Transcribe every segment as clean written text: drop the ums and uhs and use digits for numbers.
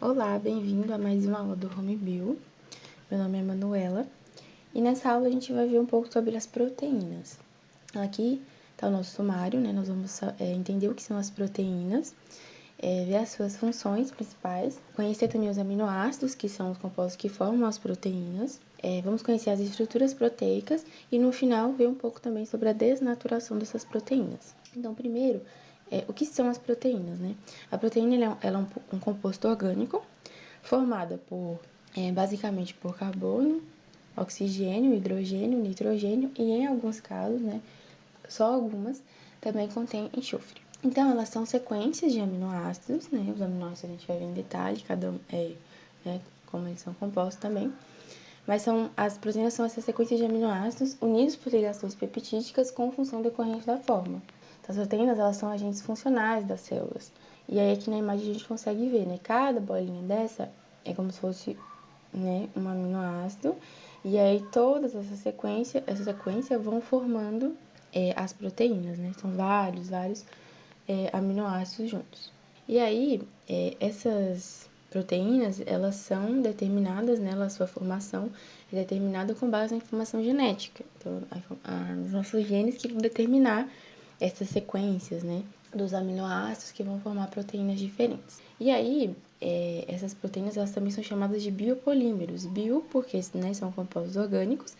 Olá, bem-vindo a mais uma aula do Home Bio. Meu nome é Manuela e nessa aula a gente vai ver um pouco sobre as proteínas. Aqui está o nosso sumário, né? Nós vamos entender o que são as proteínas, ver as suas funções principais, conhecer também os aminoácidos, que são os compostos que formam as proteínas, vamos conhecer as estruturas proteicas e no final ver um pouco também sobre a desnaturação dessas proteínas. Então, primeiro, o que são as proteínas, né? A proteína ela é um composto orgânico formada basicamente por carbono, oxigênio, hidrogênio, nitrogênio e em alguns casos, né, só algumas, também contém enxofre. Então, elas são sequências de aminoácidos, né? Os aminoácidos a gente vai ver em detalhe, cada um né, como eles são compostos também. Mas as proteínas são essas sequências de aminoácidos unidos por ligações peptídicas com função decorrente da forma. Então, as proteínas, elas são agentes funcionais das células. E aí, aqui na imagem a gente consegue ver, né? Cada bolinha dessa é como se fosse, né, um aminoácido. E aí, todas essa sequência vão formando as proteínas, né? São vários aminoácidos juntos. E aí, essas proteínas, elas são determinadas, né, a sua formação é determinada com base na informação genética. Então, os nossos genes que vão determinar essas sequências, né, dos aminoácidos que vão formar proteínas diferentes. E aí, essas proteínas, elas também são chamadas de biopolímeros. Bio, porque, né, são compostos orgânicos,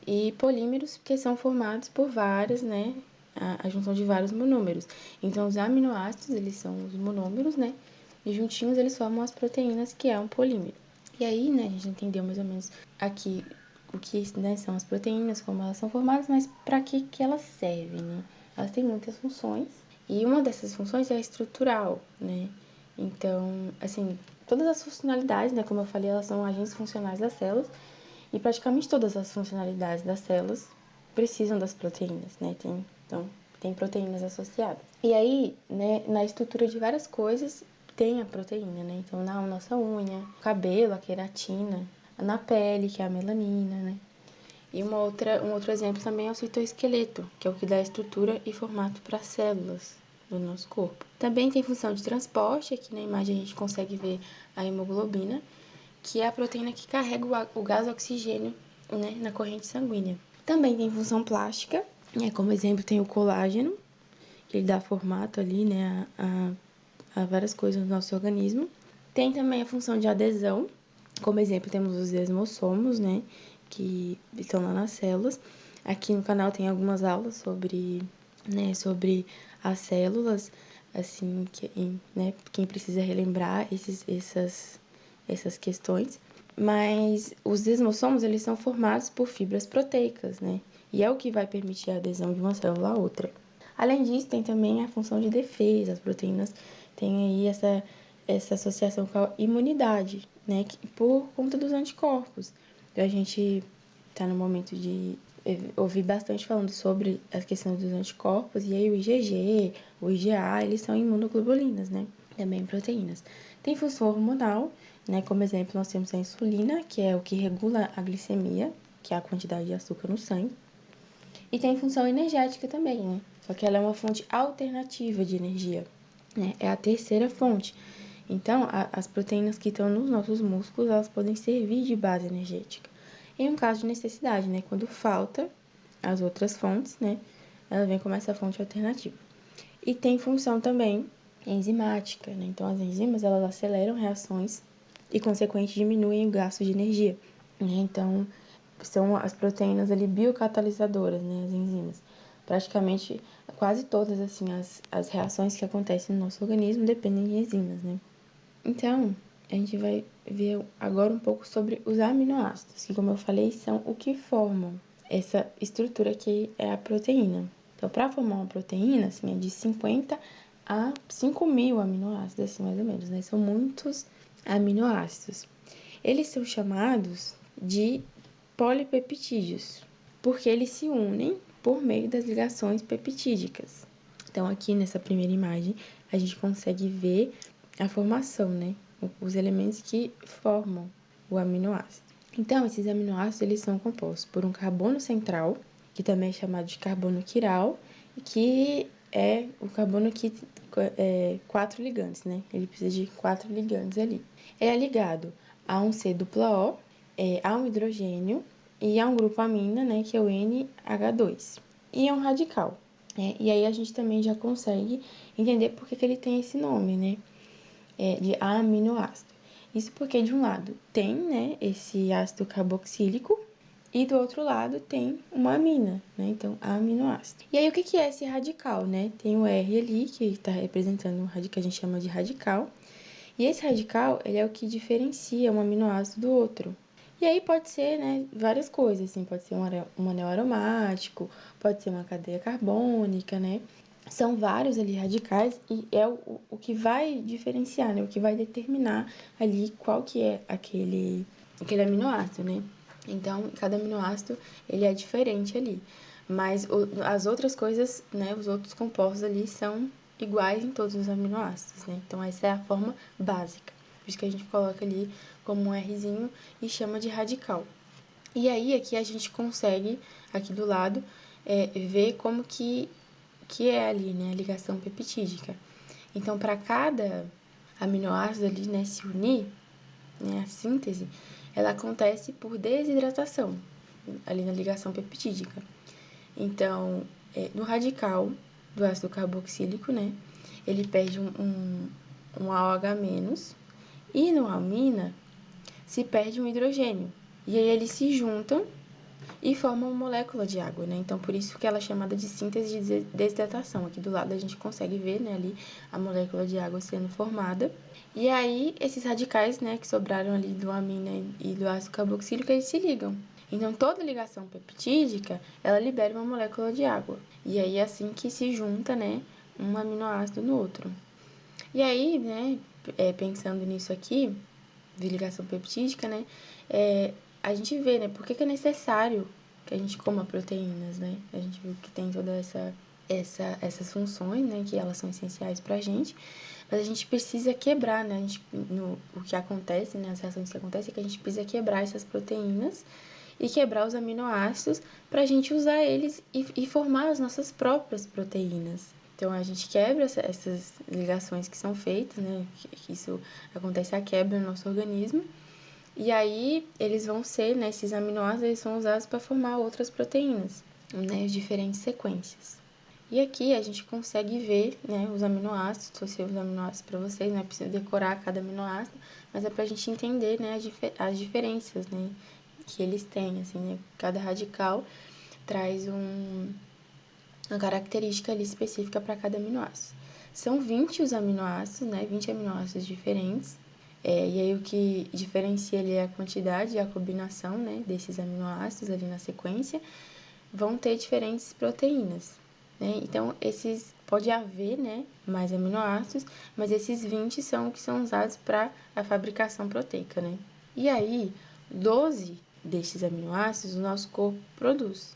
e polímeros, que são formados por várias, né, a junção de vários monômeros. Então, os aminoácidos, eles são os monômeros, né, e juntinhos eles formam as proteínas, que é um polímero. E aí, né, a gente entendeu mais ou menos aqui o que, né, são as proteínas, como elas são formadas, mas para que elas servem, né? Elas têm muitas funções, e uma dessas funções é estrutural, né? Então, assim, todas as funcionalidades, né, como eu falei, elas são agentes funcionais das células, e praticamente todas as funcionalidades das células precisam das proteínas, né? Tem proteínas associadas. E aí, né, na estrutura de várias coisas tem a proteína, né? Então, na nossa unha, cabelo, a queratina, na pele, que é a melanina, né? E um outro exemplo também é o citoesqueleto, que é o que dá estrutura e formato para as células do nosso corpo. Também tem função de transporte, aqui na imagem a gente consegue ver a hemoglobina, que é a proteína que carrega o gás oxigênio, né, na corrente sanguínea. Também tem função plástica, né, como exemplo tem o colágeno, que ele dá formato ali, né, a várias coisas no nosso organismo. Tem também a função de adesão, como exemplo temos os desmossomos, né, que estão lá nas células. Aqui no canal tem algumas aulas sobre as células, assim, né, quem precisa relembrar essas questões. Mas os desmossomos, eles são formados por fibras proteicas, né, e é o que vai permitir a adesão de uma célula a outra. Além disso, tem também a função de defesa. As proteínas têm aí essa associação com a imunidade, né, por conta dos anticorpos. Então, a gente está no momento de ouvir bastante falando sobre a questão dos anticorpos, e aí o IgG, o IgA, eles são imunoglobulinas, né, também proteínas. Tem função hormonal, né, como exemplo nós temos a insulina, que é o que regula a glicemia, que é a quantidade de açúcar no sangue. E tem função energética também, né? Só que ela é uma fonte alternativa de energia, né? É a terceira fonte. Então, as proteínas que estão nos nossos músculos, elas podem servir de base energética. Em um caso de necessidade, né? Quando falta as outras fontes, né? Ela vem como essa fonte alternativa. E tem função também enzimática, né? Então, as enzimas, elas aceleram reações e, consequentemente, diminuem o gasto de energia, né? Então, são as proteínas ali biocatalisadoras, né, as enzimas. Praticamente, quase todas, assim, as reações que acontecem no nosso organismo dependem de enzimas, né. Então, a gente vai ver agora um pouco sobre os aminoácidos, que, como eu falei, são o que formam essa estrutura que é a proteína. Então, para formar uma proteína, assim, é de 50 a 5.000 aminoácidos, assim, mais ou menos, né, são muitos aminoácidos. Eles são chamados de polipeptídeos, porque eles se unem por meio das ligações peptídicas. Então, aqui nessa primeira imagem, a gente consegue ver a formação, né? Os elementos que formam o aminoácido. Então, esses aminoácidos, eles são compostos por um carbono central, que também é chamado de carbono quiral, que é o carbono que é 4 ligantes, né? Ele precisa de 4 ligantes ali. Ele é ligado a um C dupla O, a um hidrogênio e a um grupo amina, né? Que é o NH2. E é um radical. E aí a gente também já consegue entender por que ele tem esse nome, né? De aminoácido. Isso porque de um lado tem, né, esse ácido carboxílico e do outro lado tem uma amina, né? Então, aminoácido. E aí, o que é esse radical, né? Tem o R ali, que está representando um radical que a gente chama de radical. E esse radical, ele é o que diferencia um aminoácido do outro. E aí pode ser, né, várias coisas, assim, pode ser um anel aromático, pode ser uma cadeia carbônica, né? São vários ali radicais e é o que vai diferenciar, né? O que vai determinar ali qual que é aquele aminoácido, né? Então, cada aminoácido, ele é diferente ali. Mas as outras coisas, né, os outros compostos ali são iguais em todos os aminoácidos, né? Então, essa é a forma básica. Por isso que a gente coloca ali como um Rzinho e chama de radical. E aí, aqui a gente consegue, aqui do lado, ver como que é ali, né, a ligação peptídica. Então, para cada aminoácido ali, né, se unir, né, a síntese, ela acontece por desidratação, ali na ligação peptídica. Então, no radical do ácido carboxílico, né, ele perde um AOH-, e no amina se perde um hidrogênio. E aí eles se juntam e formam uma molécula de água, né? Então, por isso que ela é chamada de síntese de desidratação. Aqui do lado a gente consegue ver, né, ali a molécula de água sendo formada. E aí, esses radicais, né, que sobraram ali do amina e do ácido carboxílico, eles se ligam. Então, toda ligação peptídica, ela libera uma molécula de água. E aí, é assim que se junta, né, um aminoácido no outro. E aí, né, pensando nisso aqui, de ligação peptídica, né, a gente vê, né, por que é necessário que a gente coma proteínas, né? A gente viu que tem toda essas funções, né, que elas são essenciais pra gente, mas a gente precisa quebrar, né, o que acontece, né, as reações que acontecem é que a gente precisa quebrar essas proteínas e quebrar os aminoácidos pra gente usar eles e formar as nossas próprias proteínas. Então, a gente quebra essas ligações que são feitas, né, que isso acontece a quebra no nosso organismo, e aí eles vão ser, né, esses aminoácidos, eles são usados para formar outras proteínas, né, diferentes sequências. E aqui a gente consegue ver, né, os aminoácidos, trouxe os aminoácidos para vocês, não é preciso decorar cada aminoácido, mas é para a gente entender, né, as diferenças, né, que eles têm, assim, né, cada radical traz uma característica ali específica para cada aminoácido. São 20 os aminoácidos, né, 20 aminoácidos diferentes, e aí o que diferencia ali é a quantidade e a combinação, né, desses aminoácidos ali na sequência, vão ter diferentes proteínas, né? Então, pode haver, né, mais aminoácidos, mas esses 20 são que são usados para a fabricação proteica, né? E aí, 12 destes aminoácidos o nosso corpo produz.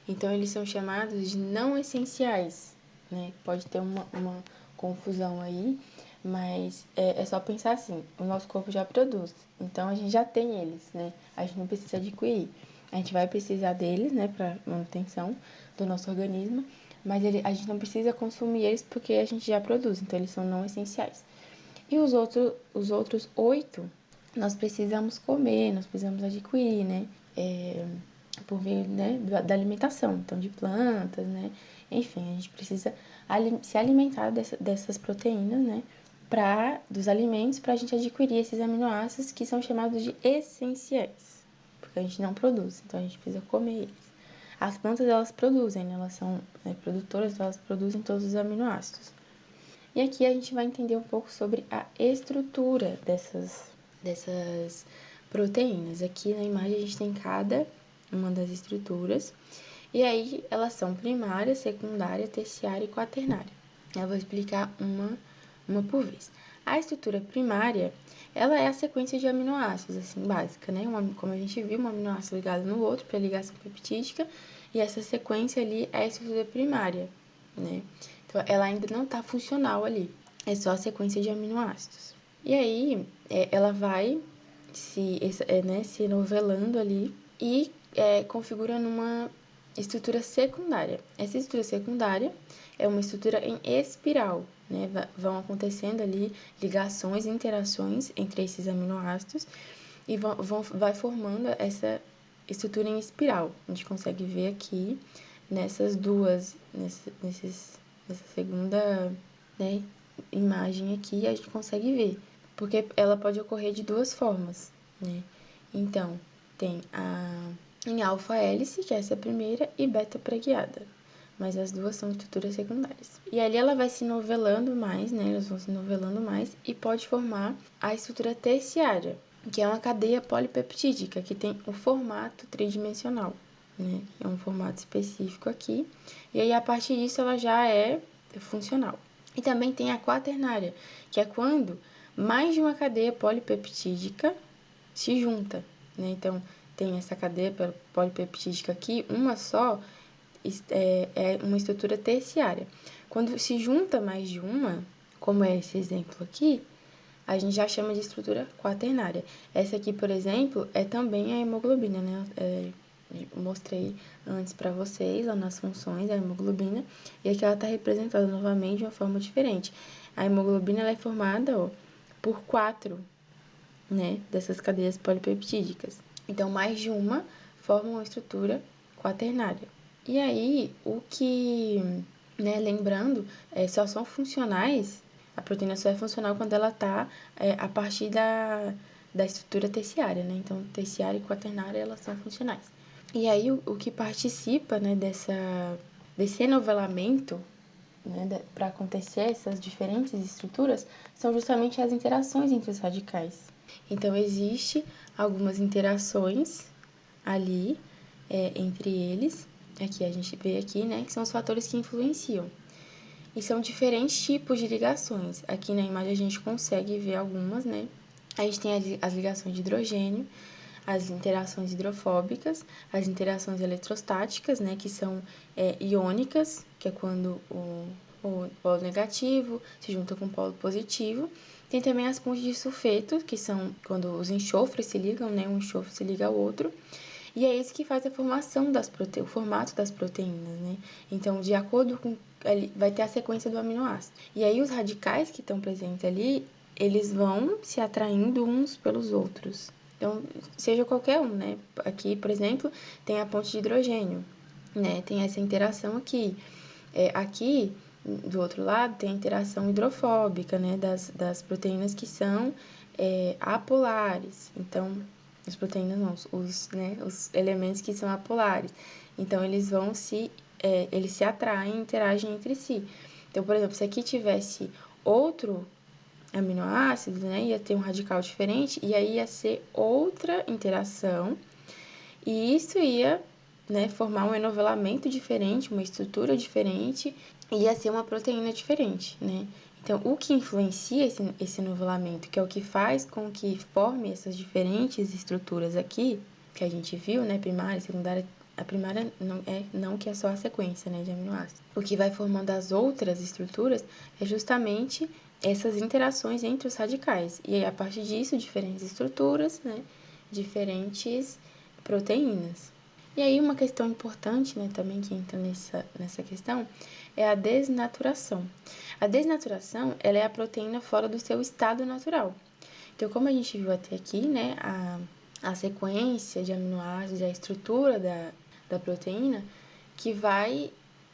Então, eles são chamados de não essenciais, né? Pode ter uma confusão aí, mas é só pensar assim, o nosso corpo já produz, então a gente já tem eles, né? A gente não precisa adquirir. A gente vai precisar deles, né, para manutenção do nosso organismo, mas a gente não precisa consumir eles porque a gente já produz, então eles são não essenciais. E os outros 8, nós precisamos comer, nós precisamos adquirir, né? Por meio, né, da alimentação, então de plantas, né? Enfim, a gente precisa se alimentar dessas proteínas, né? Dos alimentos para a gente adquirir esses aminoácidos que são chamados de essenciais, porque a gente não produz, então a gente precisa comer eles. As plantas, elas produzem, né? Elas são, né, produtoras, elas produzem todos os aminoácidos. E aqui a gente vai entender um pouco sobre a estrutura dessas proteínas. Aqui na imagem a gente tem cada uma das estruturas. E aí elas são primária, secundária, terciária e quaternária. Eu vou explicar uma por vez. A estrutura primária, ela é a sequência de aminoácidos, assim, básica, né? Como a gente viu, um aminoácido ligado no outro para ligação peptídica, e essa sequência ali é a estrutura primária, né? Então, ela ainda não está funcional ali, é só a sequência de aminoácidos. E aí, ela vai se novelando ali e configurando estrutura secundária. Essa estrutura secundária é uma estrutura em espiral, né? Vão acontecendo ali ligações, interações entre esses aminoácidos e vai formando essa estrutura em espiral. A gente consegue ver aqui nessas duas, nessa segunda, né, imagem aqui, a gente consegue ver, porque ela pode ocorrer de duas formas, né? Então, tem em alfa-hélice, que é essa primeira, e beta-preguiada. Mas as duas são estruturas secundárias. E ali ela vai se novelando mais, né? Elas vão se novelando mais e pode formar a estrutura terciária, que é uma cadeia polipeptídica, que tem o formato tridimensional, né? É um formato específico aqui. E aí, a partir disso, ela já é funcional. E também tem a quaternária, que é quando mais de uma cadeia polipeptídica se junta, né? Então, tem essa cadeia polipeptídica aqui, uma só é uma estrutura terciária. Quando se junta mais de uma, como é esse exemplo aqui, a gente já chama de estrutura quaternária. Essa aqui, por exemplo, é também a hemoglobina, né? Mostrei antes para vocês, lá nas funções, a hemoglobina, e aqui ela está representada novamente de uma forma diferente. A hemoglobina ela é formada, ó, por 4, né, dessas cadeias polipeptídicas. Então, mais de uma forma uma estrutura quaternária. E aí, o que, né, lembrando, só são funcionais, a proteína só é funcional quando ela está a partir da estrutura terciária, né? Então, terciária e quaternária, elas são funcionais. E aí, o que participa, né, desse enovelamento, né, para acontecer essas diferentes estruturas, são justamente as interações entre os radicais. Então, existe algumas interações ali entre eles, aqui a gente vê aqui, né, que são os fatores que influenciam. E são diferentes tipos de ligações. Aqui na imagem a gente consegue ver algumas, né? A gente tem as ligações de hidrogênio, as interações hidrofóbicas, as interações eletrostáticas, né, que são iônicas, que é quando o polo negativo se junta com o polo positivo. Tem também as pontes de sulfeto, que são quando os enxofres se ligam, né, um enxofre se liga ao outro. E é isso que faz a formação o formato das proteínas, né? Então, de acordo com ali, vai ter a sequência do aminoácido. E aí os radicais que estão presentes ali, eles vão se atraindo uns pelos outros. Então, seja qualquer um, né? Aqui, por exemplo, tem a ponte de hidrogênio, né? Tem essa interação aqui. Aqui, do outro lado, tem a interação hidrofóbica, né? Das proteínas que são apolares. Então, as proteínas não, os elementos que são apolares. Então, eles se atraem, interagem entre si. Então, por exemplo, se aqui tivesse outro aminoácidos, né, ia ter um radical diferente, e aí ia ser outra interação, e isso ia, né, formar um enovelamento diferente, uma estrutura diferente, e ia ser uma proteína diferente, né. Então, o que influencia esse enovelamento, que é o que faz com que forme essas diferentes estruturas aqui, que a gente viu, né, primária, secundária, a primária não que é só a sequência, né, de aminoácidos. O que vai formando as outras estruturas é justamente essas interações entre os radicais. E aí, a partir disso, diferentes estruturas, né, diferentes proteínas. E aí, uma questão importante, né, também que entra nessa questão, é a desnaturação. A desnaturação, ela é a proteína fora do seu estado natural. Então, como a gente viu até aqui, né, a sequência de aminoácidos, a estrutura da proteína, que vai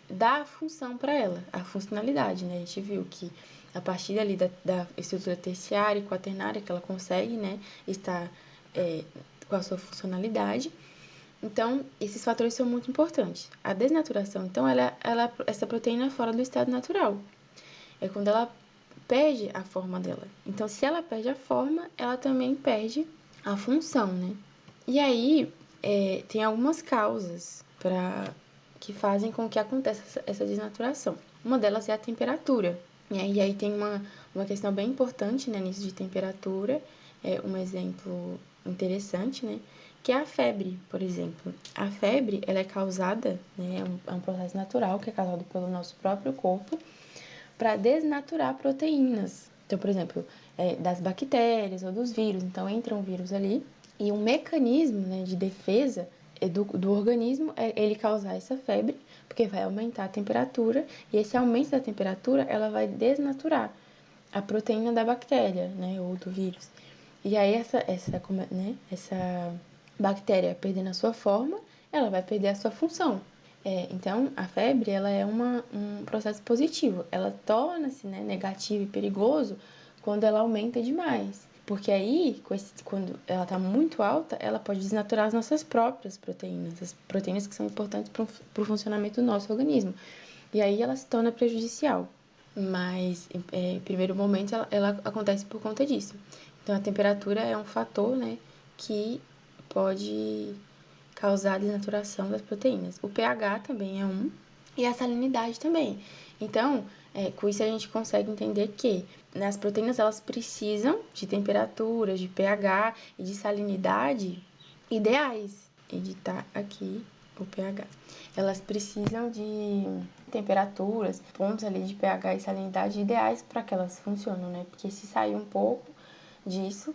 dar a função para ela, a funcionalidade, né? A gente viu que a partir ali da estrutura terciária e quaternária que ela consegue, né, estar com a sua funcionalidade. Então, esses fatores são muito importantes. A desnaturação, então, essa proteína é fora do estado natural. É quando ela perde a forma dela. Então, se ela perde a forma, ela também perde a função, né? E aí, tem algumas causas que fazem com que aconteça essa desnaturação. Uma delas é a temperatura. E aí tem uma questão bem importante, né, nisso de temperatura, um exemplo interessante, né, que é a febre, por exemplo. A febre, ela é causada, né, é um processo natural que é causado pelo nosso próprio corpo para desnaturar proteínas. Então, por exemplo, das bactérias ou dos vírus. Então, entra um vírus ali e um mecanismo, né, de defesa do organismo é ele causar essa febre, porque vai aumentar a temperatura, e esse aumento da temperatura, ela vai desnaturar a proteína da bactéria, né, ou do vírus. E aí essa bactéria perdendo a sua forma, ela vai perder a sua função. Então, a febre, ela é um processo positivo. Ela torna-se, né, negativo e perigoso quando ela aumenta demais. Porque aí, quando ela está muito alta, ela pode desnaturar as nossas próprias proteínas, as proteínas que são importantes para o funcionamento do nosso organismo. E aí ela se torna prejudicial. Mas, em primeiro momento, ela acontece por conta disso. Então, a temperatura é um fator, né, que pode causar a desnaturação das proteínas. O pH também é um, e a salinidade também. Então, com isso a gente consegue entender que as proteínas elas precisam de temperaturas, de pH e de salinidade ideais. Editar aqui o pH. Elas precisam de temperaturas, pontos ali de pH e salinidade ideais para que elas funcionem, né? Porque se sair um pouco disso,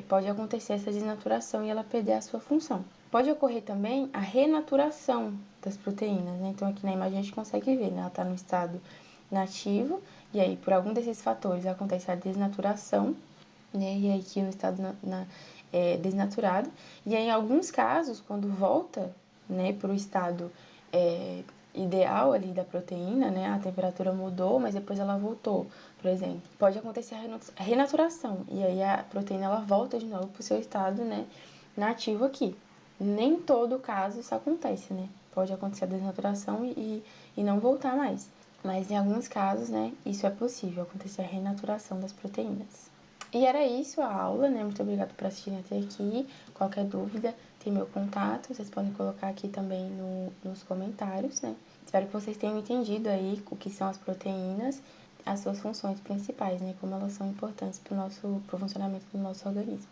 pode acontecer essa desnaturação e ela perder a sua função. Pode ocorrer também a renaturação das proteínas, né? Então aqui na imagem a gente consegue ver, né? Ela está no estado nativo, e aí por algum desses fatores acontece a desnaturação, né? E aí aqui no estado desnaturado. E aí, em alguns casos, quando volta, né, para o estado ideal ali da proteína, né, a temperatura mudou, mas depois ela voltou, por exemplo, pode acontecer a renaturação, e aí a proteína ela volta de novo para o seu estado, né, nativo aqui. Nem todo caso isso acontece, né? Pode acontecer a desnaturação e não voltar mais. Mas em alguns casos, né, isso é possível, acontecer a renaturação das proteínas. E era isso a aula, né? Muito obrigada por assistirem até aqui. Qualquer dúvida, tem meu contato, vocês podem colocar aqui também nos comentários, né? Espero que vocês tenham entendido aí o que são as proteínas, as suas funções principais, né? Como elas são importantes pro funcionamento do nosso organismo.